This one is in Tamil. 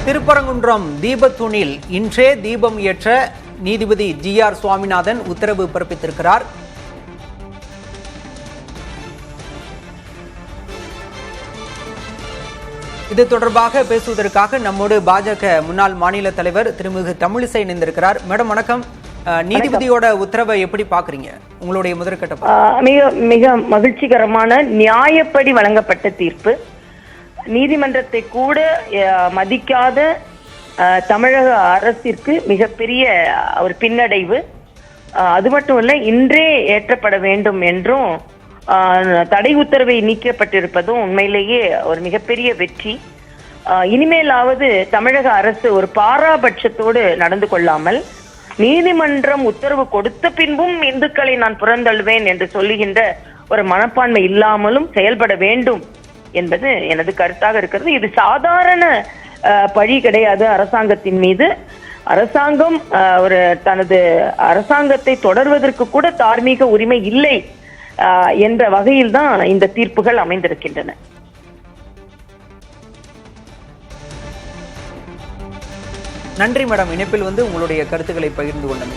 திருப்பரங்குன்றம் தீபத்தூணில் இன்றே தீபம் ஏற்ற நீதிபதி ஜி.ஆர். சுவாமிநாதன் உத்தரவு பிறப்பித்திருக்கிறார். இது தொடர்பாக பேசுவதற்காக நம்மோடு பாஜக முன்னாள் மாநில தலைவர் திருமிகு தமிழிசை இணைந்திருக்கிறார். மேடம் வணக்கம். நீதிபதியோட உத்தரவை எப்படி பாக்குறீங்க? உங்களுடைய முதற்கட்ட மிக மகிழ்ச்சிகரமான நியாயப்படி வழங்கப்பட்ட தீர்ப்பு. நீதிமன்றத்தை கூட மதிக்காத தமிழக அரசிற்கு மிகப்பெரிய ஒரு பின்னடைவு. அது மட்டும் இல்ல, இன்றே ஏற்றப்பட வேண்டும் என்றும் தடை உத்தரவை நீக்கப்பட்டிருப்பதும் உண்மையிலேயே ஒரு மிகப்பெரிய வெற்றி. இனிமேலாவது தமிழக அரசு ஒரு பாராபட்சத்தோடு நடந்து கொள்ளாமல் நீதிமன்றம் உத்தரவு கொடுத்த பின்பும் இந்துக்களை நான் புறந்தள்ளுவேன் என்று சொல்லுகின்ற ஒரு மனப்பான்மை இல்லாமலும் செயல்பட வேண்டும் என்பது எனது கருத்தாக இருக்கிறது. இது சாதாரண பழி கிடையாது அரசாங்கத்தின் மீது. அரசாங்கம் ஒரு தனது அரசாங்கத்தை தொடர்வதற்கு கூட தார்மீக உரிமை இல்லை என்ற வகையில் தான் இந்த தீர்ப்புகள் அமைந்திருக்கின்றன. நன்றி மேடம், இணைப்பில் உங்களுடைய கருத்துக்களை பகிர்ந்து கொண்டது.